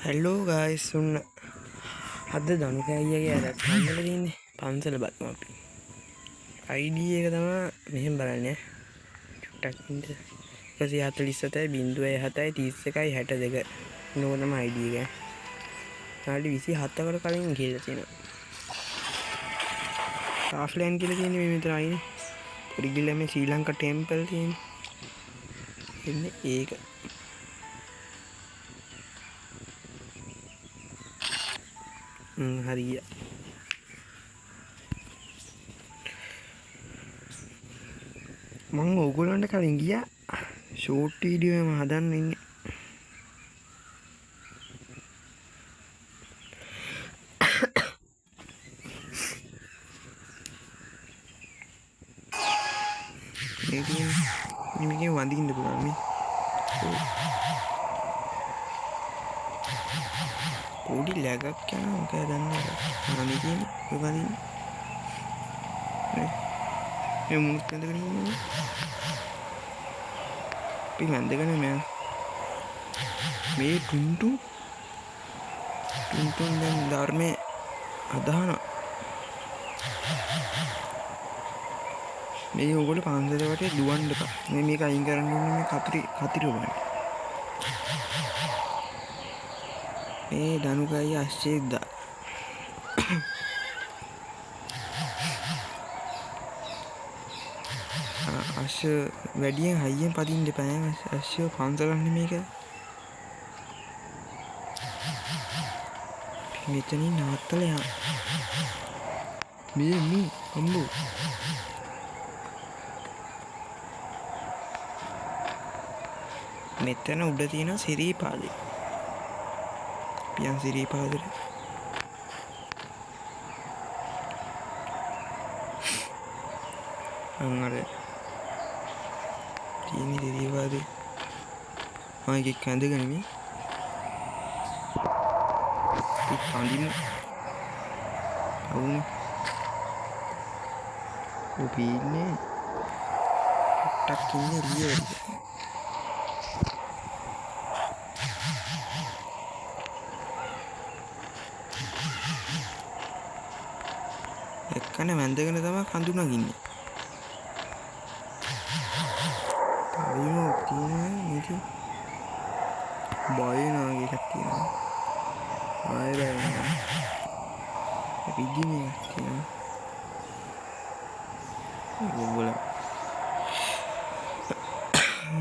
Hello guys, උන්න අද දනුකෑයියගේ අදත් පන්සල තින්නේ පන්සල බලමු අපි. ID එක තමයි මෙහෙම බලන්නේ. චුට්ටක් ඉන්න 147 0.7 31 62 නෝ තමයි ID එක. නාඩි 27කට කලින් ගිහලා තියෙනවා. ආෆ්ලයින් කියලා තියෙන්නේ මේ මෙතන ආයිනේ. පොඩි ගිහලා මේ ශ්‍රී ලංකා ටෙම්පල් තියෙන්නේ. එන්නේ ඒක. හරිය. මම ඕගොල්ලන්ට කලින් ගියා ෂෝට් වීඩියෝ එකම හදන්න ඉන්නේ. මේකේ වඳින්න පුළුවන් මේ. පොඩි ලැගක් යනවා මොකද දන්නේ නැහැ. මේ කියන්නේ ඔය වඳින්න. මේ මුත් ඇඳගෙන ඉන්නේ. අපි වැඳගෙන නෑ. මේ ටුන්ටු දැන් ධර්මයේ අදහන මේ ඕගොල්ලෝ පන්සල වටේ දුවන්න එපා. මේක අයින් කරන්න ඕනේ මේ කතිර වලට. මේ දනුකයි අශ්චේද අශ්ව වැඩියෙන් හයියෙන් පදින්න එපා. අශ්ව පන්සලන්නේ මේක. මෙතනින් නවත්තලා යන්න. මේ අම්බෝ මෙතන උඩ තියෙන සිරීපාදේ. පියන් සිරීපාදේ. අර තියෙන සිරීපාදේ. මම එක කැඳගෙන මේ. ඉතින් අවුනේ. ඔබ ඉන්නේ ටක් ඉන්නේ එළියේ. එක්කනේ වැඳගෙන තමයි කඳු නගින්නේ. තවිම තියෙන මේක බය නාගේ එකක් තියෙනවා. ආයෙ බෑ. රිදීමක් තියෙනවා. ඔයගොල්ලෝ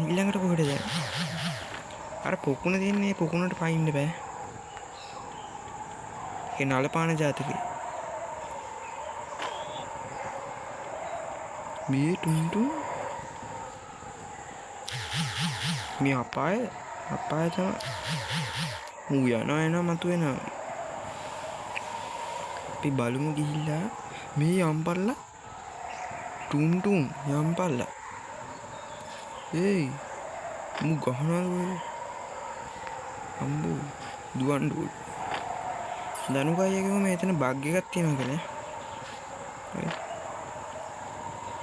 ඊළඟට කොහෙද යන්නේ? අර පොකුණ තියෙන්නේ පොකුණට පයින්න බෑ. ඒ නලපාන ජාතිකේ. මේ ටුන්ටු මේ අපාය තමයි ඌ යනවා එනවා මතුවෙනවා. අපි බලමු ගිහිල්ලා මේ යම්පල්ලා ටුන්ටුන් යම්පල්ලා ඒයි මු ගහනවා අම්බෝ දුවන්න ඕන. දනුකයියකම මෙතන බග් එකක් තියෙනවා කියලා. හරි.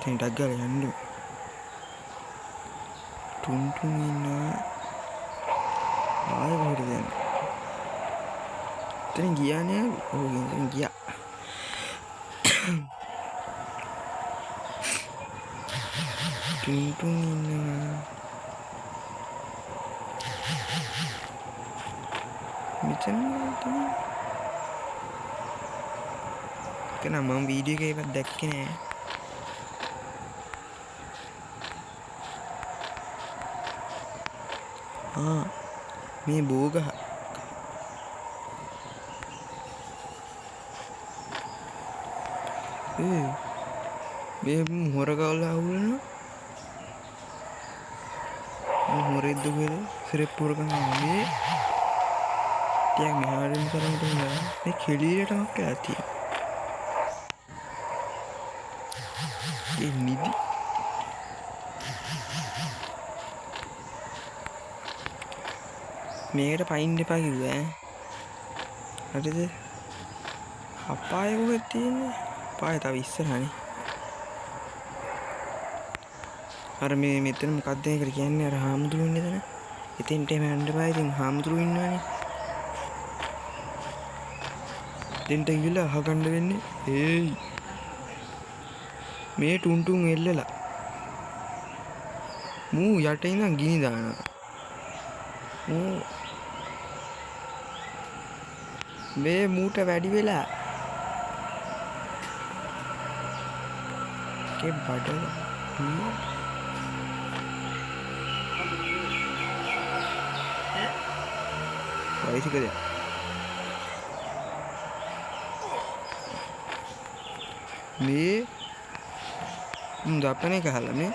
දැන් ඩග් ගාලා යන්න. ටුන්ටුන් ඉන්නවා. ආයෙ කොහෙද යන්නේ? දැන් ගියා නේ. ඔව් දැන් ගියා. ටුන්ටුන් ඉන්නවා. මෙතන තමයි. කන මම වීඩියෝ එකක් දැක්කේ නෑ. මේ බෝගහ මේ හොරගවලා අවුලනවා. හොරෙද්ද කොහෙද සිරප්පුවරකම මේ ටිකක් මෙහාටින් කරමුද මේ කෙලියටමක් ඇති. ඒ නිදි මේකට පයින් එපා කිව්වා ඈ. හරිද? අපාය කොහෙද තියෙන්නේ? අපාය තව ඉස්සරහනේ. අර මේ මෙතන මොකක්ද ඒකට කියන්නේ? අර හාමුදුරුවෝ ඉන්නේ එතන. එතෙන්ට එම යන්න බෑ. ඉතින් හාමුදුරුවෝ ඉන්නවනේ. දෙන්ට ගිහිල්ලා අහගන්න වෙන්නේ ඒයි මේ ටුන්ටුන් එල්ලලා මූ යට ඉඳන් ගිනි දානවා මූ මේ මූට වැඩි වෙලා के बटन वैसे कर मैं जापने का हाल में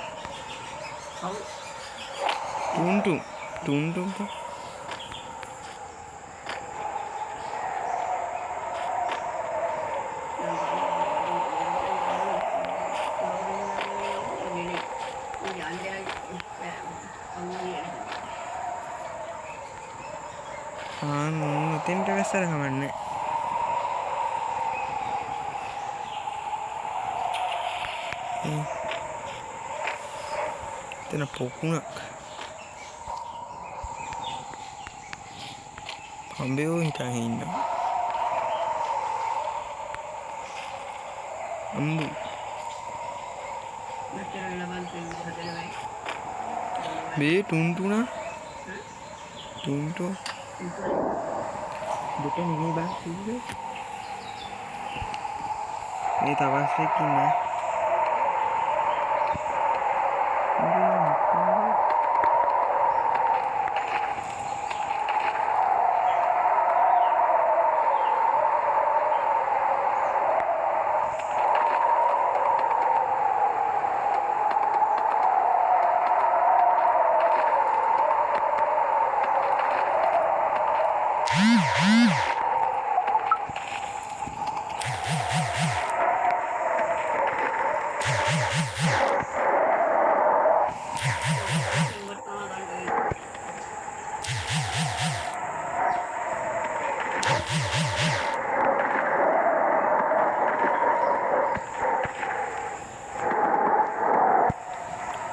टून तो तीन वैसा हमारे तेना पोकुना हम्बे वो ही था हिंदा अम्बू बे टूंटूना टूंटू bukan ini batu ini tawas lagi nah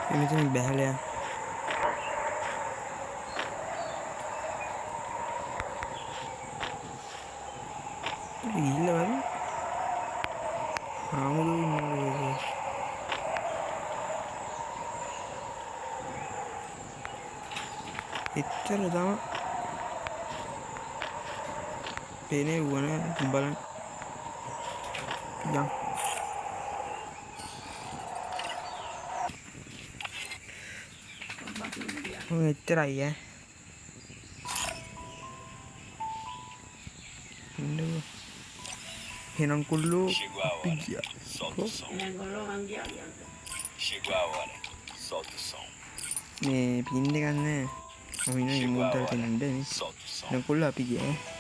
ini tuh bahaya ya gila kan mau dulu itu sama ini gua balan yang මෙච්චරයි ඈ එහෙනම් කුල්ලෝ අපි ගියා මේ පින් දෙක ගන්න මම ඉන්න ඉමෝට් එකකට එන්න නේ දැන් කුල්ලෝ අපි ගියා